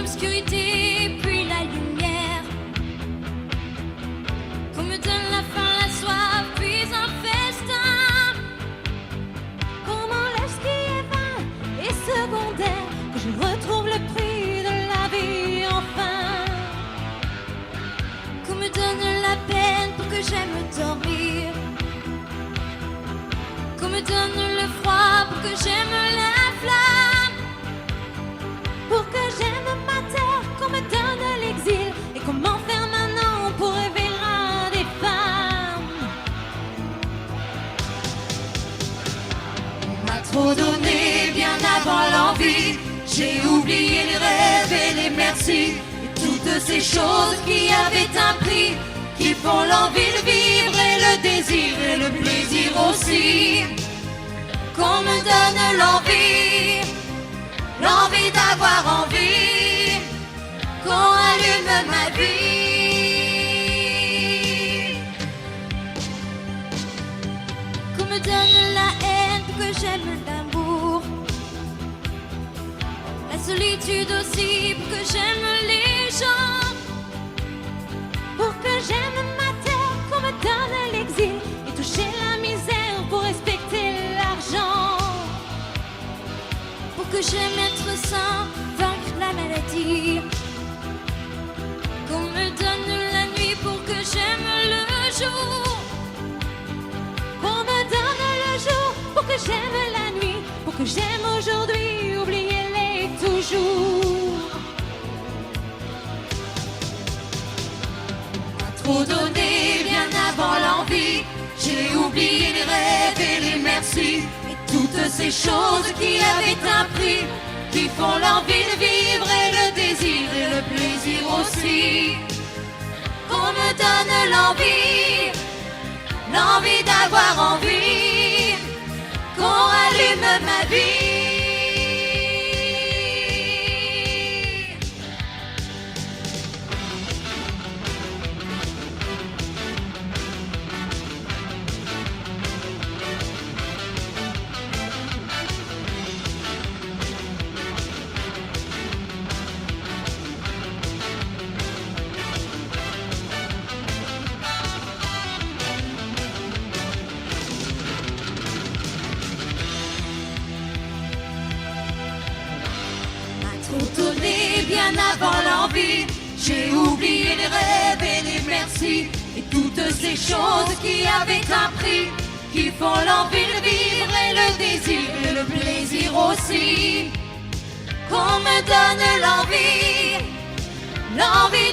l'obscurité puis la lumière, qu'on me donne la faim, la soif puis un festin, qu'on m'enlève ce qui est vain et secondaire, que je retrouve le prix de la vie enfin, qu'on me donne la peine pour que j'aime dormir, qu'on me donne le froid pour que j'aime la flamme, pour que j'aime ma terre, qu'on me donne l'exil et qu'on m'enferme un an pour rêver à des femmes. On m'a trop donné bien avant l'envie, j'ai oublié les rêves et les merci, et toutes ces choses qui avaient un prix, qui font l'envie de vivre et le désir et le plaisir aussi. Qu'on me donne l'envie, l'envie d'avoir envie, qu'on allume ma vie. Qu'on me donne la haine pour que j'aime l'amour, la solitude aussi pour que j'aime les gens, pour que j'aime ma terre, qu'on me donne l'exil et toucher la misère pour respecter l'argent, pour que j'aime être sain, vaincre la maladie, qu'on me donne la nuit pour que j'aime le jour, qu'on me donne le jour pour que j'aime la nuit, pour que j'aime aujourd'hui, oubliez-les toujours. Trop donné bien avant l'envie, j'ai oublié les rêves et les merci, et toutes ces choses qui avaient un prix, qui font l'envie de vivre et le désir et le plaisir aussi. Qu'on me donne l'envie, l'envie d'avoir envie, qu'on rallume ma vie. Trop donné bien avant l'envie, j'ai oublié les rêves et les merci, et toutes ces choses qui avaient un prix, qui font l'envie de vivre et le désir et le plaisir aussi. Qu'on me donne l'envie, l'envie